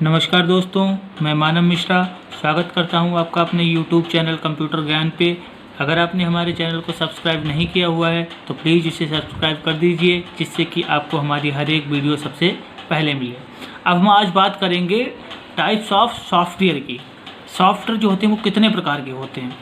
नमस्कार दोस्तों, मैं मानव मिश्रा स्वागत करता हूं आपका अपने YouTube चैनल कंप्यूटर ज्ञान पे। अगर आपने हमारे चैनल को सब्सक्राइब नहीं किया हुआ है तो प्लीज़ इसे सब्सक्राइब कर दीजिए, जिससे कि आपको हमारी हर एक वीडियो सबसे पहले मिले। अब हम आज बात करेंगे टाइप्स ऑफ सॉफ्टवेयर की। सॉफ्टवेयर जो होते हैं वो कितने प्रकार के होते हैं।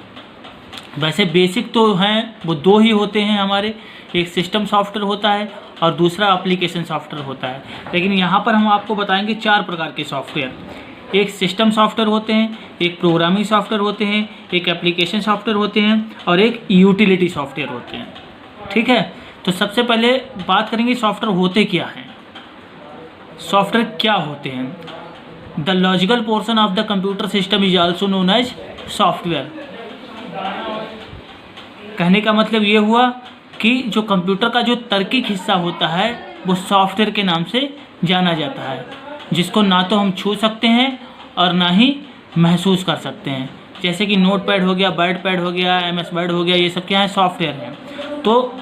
वैसे बेसिक तो हैं वो दो ही होते हैं हमारे, एक सिस्टम सॉफ्टवेयर होता है और दूसरा एप्लीकेशन सॉफ्टवेयर होता है। लेकिन यहाँ पर हम आपको बताएंगे 4 प्रकार के सॉफ्टवेयर। एक सिस्टम सॉफ्टवेयर होते हैं, एक प्रोग्रामिंग सॉफ्टवेयर होते हैं, एक एप्लीकेशन सॉफ्टवेयर होते हैं और एक यूटिलिटी सॉफ्टवेयर होते हैं। ठीक है, तो सबसे पहले बात करेंगे सॉफ्टवेयर होते क्या हैं। सॉफ्टवेयर क्या होते हैं। The logical portion of the computer system is also known as software. कहने का मतलब ये हुआ कि जो कंप्यूटर का जो तार्किक हिस्सा होता है वो सॉफ्टवेयर के नाम से जाना जाता है, जिसको ना तो हम छू सकते हैं और ना ही महसूस कर सकते हैं। जैसे कि नोटपैड हो गया, वर्ड पैड हो गया, MS वर्ड हो गया, ये सब क्या है, सॉफ्टवेयर हैं। तो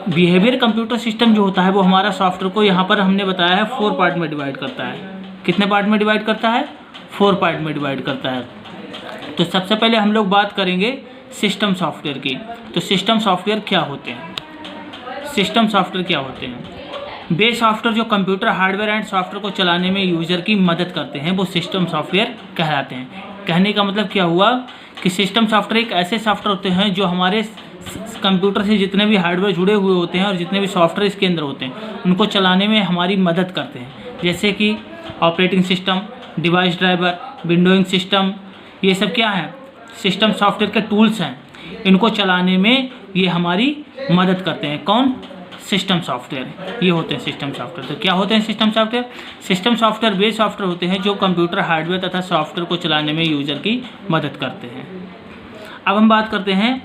बिहेवियर कंप्यूटर सिस्टम जो होता है वो हमारा सॉफ्टवेयर को यहाँ पर हमने बताया है 4 पार्ट में डिवाइड करता है। कितने पार्ट में डिवाइड करता है? 4 पार्ट में डिवाइड करता है। तो सबसे पहले हम लोग बात करेंगे सिस्टम सॉफ्टवेयर की। तो सिस्टम सॉफ्टवेयर क्या होते हैं। सिस्टम सॉफ्टवेयर क्या होते हैं? वे सॉफ्टवेयर जो कंप्यूटर हार्डवेयर एंड सॉफ्टवेयर को चलाने में यूजर की मदद करते हैं वो सिस्टम सॉफ्टवेयर कहलाते हैं। कहने का मतलब क्या हुआ कि सिस्टम सॉफ्टवेयर एक ऐसे सॉफ्टवेयर होते हैं जो हमारे कंप्यूटर से जितने भी हार्डवेयर जुड़े हुए होते हैं और जितने भी सॉफ्टवेयर इसके अंदर होते हैं उनको चलाने में हमारी मदद करते हैं। जैसे कि operating system, device driver, windowing system, ये सब क्या है, सिस्टम सॉफ्टवेयर के टूल्स हैं। इनको चलाने में ये हमारी मदद करते हैं। कौन? सिस्टम सॉफ्टवेयर, ये होते हैं सिस्टम सॉफ्टवेयर। तो क्या होते हैं सिस्टम सॉफ्टवेयर? सिस्टम सॉफ्टवेयर वे सॉफ्टवेयर होते हैं जो कंप्यूटर हार्डवेयर तथा सॉफ्टवेयर को चलाने में यूजर की मदद करते हैं। अब हम बात करते हैं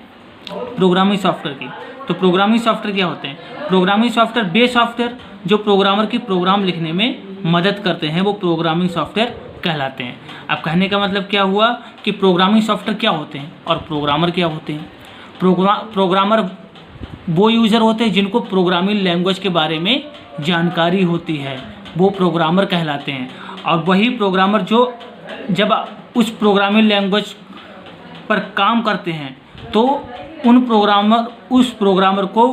प्रोग्रामिंग सॉफ्टवेयर की। तो प्रोग्रामिंग सॉफ्टवेयर क्या होते हैं? प्रोग्रामिंग सॉफ्टवेयर वे सॉफ्टवेयर जो प्रोग्रामर की प्रोग्राम लिखने में मदद करते हैं वो प्रोग्रामिंग सॉफ्टवेयर कहलाते हैं। अब कहने का मतलब क्या हुआ कि प्रोग्रामिंग सॉफ्टवेयर क्या होते हैं और प्रोग्रामर क्या होते हैं। प्रोग्रामर वो यूज़र होते हैं जिनको प्रोग्रामिंग लैंग्वेज के बारे में जानकारी होती है, वो प्रोग्रामर कहलाते हैं। और वही प्रोग्रामर जो जब उस प्रोग्रामिंग लैंग्वेज पर काम करते हैं तो उस प्रोग्रामर को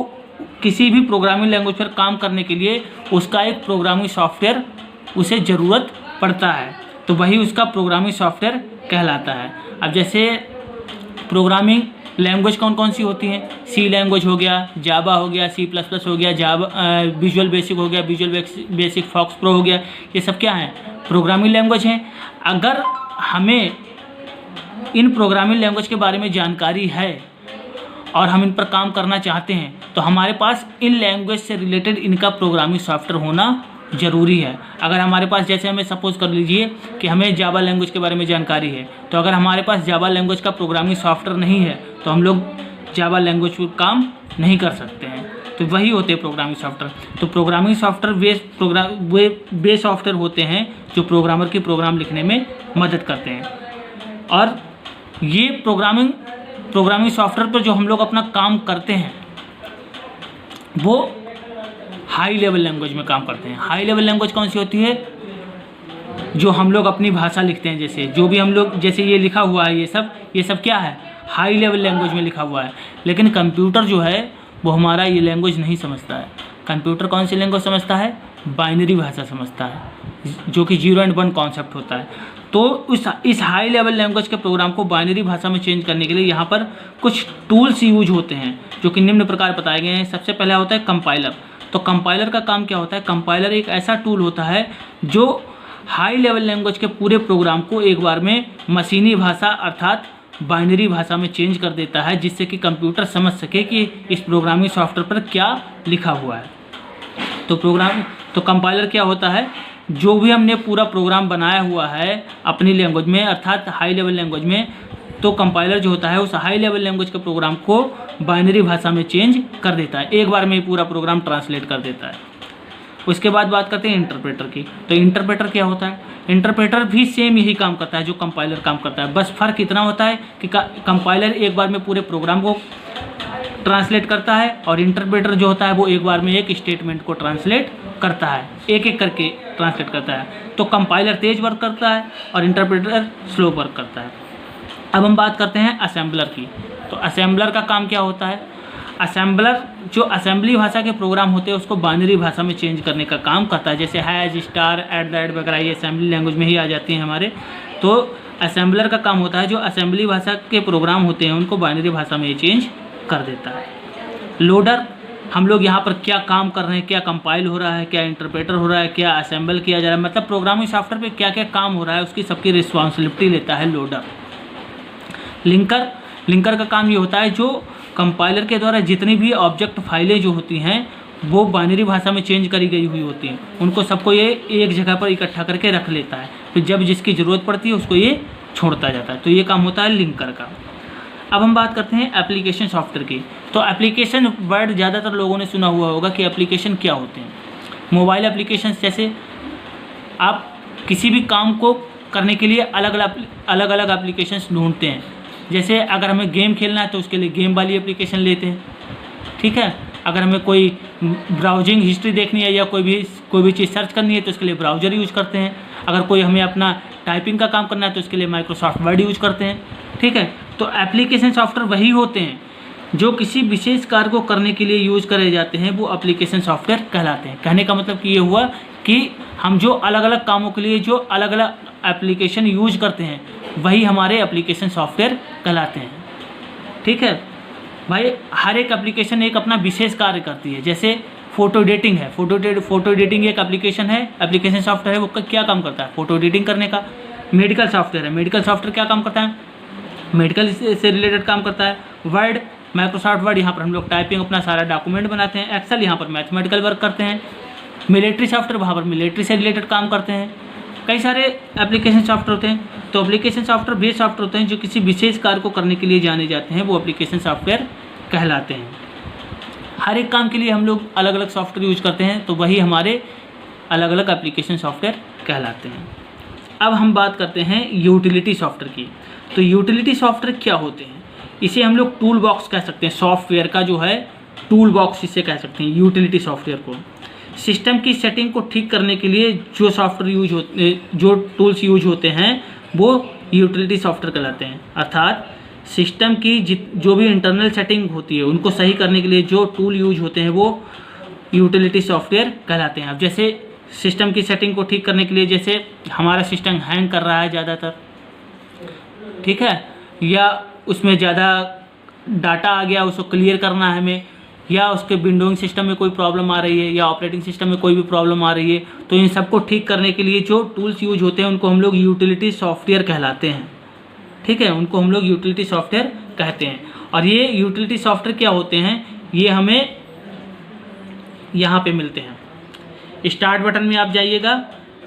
किसी भी प्रोग्रामिंग लैंग्वेज पर काम करने के लिए उसका एक प्रोग्रामिंग सॉफ्टवेयर उसे ज़रूरत पड़ता है, तो वही उसका प्रोग्रामिंग सॉफ्टवेयर कहलाता है। अब जैसे प्रोग्रामिंग लैंग्वेज कौन कौन सी होती हैं? सी लैंग्वेज हो गया, जावा हो गया, C++ हो गया, जावा विजुअल बेसिक हो गया, विजुअल बेसिक फॉक्स प्रो हो गया, ये सब क्या हैं? प्रोग्रामिंग लैंग्वेज हैं। अगर हमें इन प्रोग्रामिंग लैंग्वेज के बारे में जानकारी है और हम इन पर काम करना चाहते हैं तो हमारे पास इन लैंग्वेज से रिलेटेड इनका प्रोग्रामिंग सॉफ्टवेयर होना ज़रूरी है। अगर हमारे पास, जैसे हमें सपोज कर लीजिए कि हमें जावा लैंग्वेज के बारे में जानकारी है, तो अगर हमारे पास जावा लैंग्वेज का प्रोग्रामिंग सॉफ्टवेयर नहीं है तो हम लोग जावा लैंग्वेज पर काम नहीं कर सकते हैं। तो वही होते हैं प्रोग्रामिंग सॉफ्टवेयर। तो प्रोग्रामिंग सॉफ्टवेयर वे सॉफ्टवेयर होते हैं जो प्रोग्रामर की प्रोग्राम लिखने में मदद करते हैं। और ये प्रोग्रामिंग सॉफ्टवेयर पर जो हम लोग अपना काम करते हैं वो हाई लेवल लैंग्वेज में काम करते हैं। हाई लेवल लैंग्वेज कौन सी होती है? जो हम लोग अपनी भाषा लिखते हैं, जैसे जो भी हम लोग, जैसे ये लिखा हुआ है, ये सब क्या है? हाई लेवल लैंग्वेज में लिखा हुआ है। लेकिन कंप्यूटर जो है वो हमारा ये लैंग्वेज नहीं समझता है। कंप्यूटर कौन सी लैंग्वेज समझता है? बाइनरी भाषा समझता है, जो कि 0 और 1 कॉन्सेप्ट होता है। तो इस हाई लेवल लैंग्वेज के प्रोग्राम को बाइनरी भाषा में चेंज करने के लिए यहाँ पर कुछ टूल्स यूज होते हैं जो कि निम्न प्रकार बताए गए हैं। सबसे पहला होता है कंपाइलर। तो कंपाइलर का काम क्या होता है? कंपाइलर एक ऐसा टूल होता है जो हाई लेवल लैंग्वेज के पूरे प्रोग्राम को एक बार में मशीनी भाषा अर्थात बाइनरी भाषा में चेंज कर देता है, जिससे कि कंप्यूटर समझ सके कि इस प्रोग्रामिंग सॉफ्टवेयर पर क्या लिखा हुआ है। तो कंपाइलर क्या होता है? जो भी हमने पूरा प्रोग्राम बनाया हुआ है अपनी लैंग्वेज में अर्थात हाई लेवल लैंग्वेज में, तो कंपाइलर जो होता है उस हाई लेवल लैंग्वेज के प्रोग्राम को बाइनरी भाषा में चेंज कर देता है, एक बार में पूरा प्रोग्राम ट्रांसलेट कर देता है। उसके बाद बात करते हैं इंटरप्रेटर की। तो इंटरप्रेटर क्या होता है? इंटरप्रेटर भी सेम यही काम करता है जो कंपाइलर काम करता है, बस फ़र्क इतना होता है कि कंपाइलर एक बार में पूरे प्रोग्राम को ट्रांसलेट करता है और इंटरप्रेटर जो होता है वो एक बार में एक स्टेटमेंट को ट्रांसलेट करता है, एक एक करके ट्रांसलेट करता है। तो कंपाइलर तेज वर्क करता है और इंटरप्रेटर स्लो वर्क करता है। अब हम बात करते हैं असेंबलर की। तो असेंबलर का काम क्या होता है? असेंबलर जो असेंबली भाषा के प्रोग्राम होते हैं उसको बाइनरी भाषा में चेंज करने का काम करता है, जैसे has, star, at the rate वगैरह, ये असेंबली लैंग्वेज में ही आ जाती हैं हमारे। तो असेंबलर का काम होता है जो असेंबली भाषा के प्रोग्राम होते हैं उनको बाइनरी भाषा में चेंज कर देता है। लोडर, हम लोग यहाँ पर क्या काम कर रहे हैं, क्या कंपाइल हो रहा है, क्या इंटरप्रेटर हो रहा है, क्या असेंबल किया जा रहा है, मतलब प्रोग्रामिंग सॉफ्टवेयर पे क्या क्या काम हो रहा है उसकी सबकी रिस्पॉन्सिबिलिटी लेता है लोडर। लिंकर का काम ये होता है जो कंपाइलर के द्वारा जितनी भी ऑब्जेक्ट फाइलें जो होती हैं वो बाइनरी भाषा में चेंज करी गई हुई होती हैं, उनको सबको ये एक जगह पर इकट्ठा करके रख लेता है, फिर जब जिसकी ज़रूरत पड़ती है उसको ये छोड़ता जाता है। तो ये काम होता है लिंकर का। अब हम बात करते हैं एप्लीकेशन सॉफ्टवेयर की। तो एप्लीकेशन वर्ड ज़्यादातर लोगों ने सुना हुआ होगा कि एप्लीकेशन क्या होते हैं। मोबाइल एप्लीकेशन, जैसे आप किसी भी काम को करने के लिए अलग अलग एप्लीकेशंस ढूंढते हैं। जैसे अगर हमें गेम खेलना है तो उसके लिए गेम वाली एप्लीकेशन लेते हैं, ठीक है। अगर हमें कोई ब्राउजिंग हिस्ट्री देखनी है या कोई भी चीज़ सर्च करनी है तो उसके लिए ब्राउज़र यूज करते हैं। अगर कोई हमें अपना टाइपिंग का काम करना है तो उसके लिए माइक्रोसॉफ्ट वर्ड यूज करते हैं, ठीक है। तो एप्लीकेशन सॉफ्टवेयर वही होते हैं जो किसी विशेष कार्य को करने के लिए यूज करे जाते हैं, वो एप्लीकेशन सॉफ्टवेयर कहलाते हैं। कहने का मतलब कि ये हुआ कि हम जो अलग अलग कामों के लिए जो अलग अलग एप्लीकेशन यूज करते हैं वही हमारे एप्लीकेशन सॉफ्टवेयर कहलाते हैं, ठीक है भाई। हर एक एप्लीकेशन एक अपना विशेष कार्य करती है। जैसे फ़ोटो एडिटिंग है, फ़ोटो एडिटिंग एक एप्लीकेशन है, एप्लीकेशन सॉफ्टवेयर है, वो क्या काम करता है? फ़ोटो एडिटिंग करने का। मेडिकल सॉफ्टवेयर है, मेडिकल सॉफ्टवेयर क्या काम करता है? मेडिकल से रिलेटेड काम करता है। वर्ड, माइक्रोसॉफ्ट वर्ड, यहाँ पर हम लोग टाइपिंग अपना सारा डॉक्यूमेंट बनाते हैं। एक्सेल, यहाँ पर मैथमेटिकल वर्क करते हैं। मिलिट्री सॉफ्टवेयर, वहाँ पर मिलिट्री से रिलेटेड काम करते हैं। कई सारे एप्लीकेशन सॉफ्टवेयर होते हैं। तो एप्लीकेशन सॉफ्टवेयर वे सॉफ्टवेयर होते हैं जो किसी विशेष कार्य को करने के लिए जाने जाते हैं, वो एप्लीकेशन सॉफ्टवेयर कहलाते हैं। हर एक काम के लिए हम लोग अलग अलग सॉफ्टवेयर यूज करते हैं, तो वही हमारे अलग अलग एप्लीकेशन सॉफ्टवेयर कहलाते हैं। अब हम बात करते हैं यूटिलिटी सॉफ्टवेयर की। तो यूटिलिटी सॉफ्टवेयर क्या होते हैं? इसे हम लोग टूल बॉक्स कह सकते हैं, सॉफ्टवेयर का जो है टूल बॉक्स इसे कह सकते हैं यूटिलिटी सॉफ्टवेयर को। सिस्टम की सेटिंग को ठीक करने के लिए जो सॉफ्टवेयर यूज होते, जो टूल्स यूज होते हैं वो यूटिलिटी सॉफ्टवेयर कहलाते हैं। अर्थात सिस्टम की जो भी इंटरनल सेटिंग होती है उनको सही करने के लिए जो टूल यूज होते हैं वो यूटिलिटी सॉफ्टवेयर कहलाते हैं। अब जैसे सिस्टम की सेटिंग को ठीक करने के लिए, जैसे हमारा सिस्टम हैंग कर रहा है ज़्यादातर, ठीक है, या उसमें ज़्यादा डाटा आ गया, उसको क्लियर करना है हमें, या उसके विंडोइंग सिस्टम में कोई प्रॉब्लम आ रही है या ऑपरेटिंग सिस्टम में कोई भी प्रॉब्लम आ रही है, तो इन सबको ठीक करने के लिए जो टूल्स यूज होते हैं उनको हम लोग यूटिलिटी सॉफ्टवेयर कहलाते हैं, ठीक है, उनको हम लोग यूटिलिटी सॉफ्टवेयर कहते हैं। और ये यूटिलिटी सॉफ्टवेयर क्या होते हैं, ये हमें यहाँ पे मिलते हैं। स्टार्ट बटन में आप जाइएगा,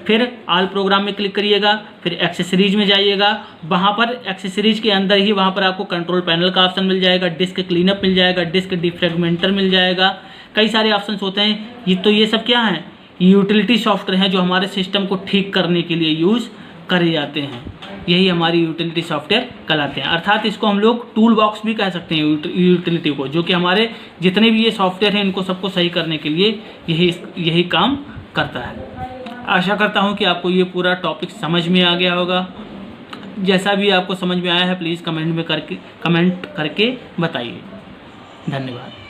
फिर ऑल प्रोग्राम में क्लिक करिएगा, फिर एक्सेसरीज में जाइएगा। वहाँ पर एक्सेसरीज के अंदर ही वहाँ पर आपको कंट्रोल पैनल का ऑप्शन मिल जाएगा, डिस्क क्लीनअप मिल जाएगा, डिस्क डिफ्रेगमेंटर मिल जाएगा, कई सारे ऑप्शंस होते हैं। ये सब क्या हैं? यूटिलिटी सॉफ्टवेयर हैं जो हमारे सिस्टम को ठीक करने के लिए यूज़ करे जाते हैं। यही हमारी यूटिलिटी सॉफ्टवेयर कहलाते हैं। अर्थात इसको हम लोग टूल बॉक्स भी कह सकते हैं यूटिलिटी को, जो कि हमारे जितने भी ये सॉफ्टवेयर हैं इनको सबको सही करने के लिए यही काम करता है। आशा करता हूँ कि आपको ये पूरा टॉपिक समझ में आ गया होगा। जैसा भी आपको समझ में आया है प्लीज़ कमेंट करके बताइए। धन्यवाद।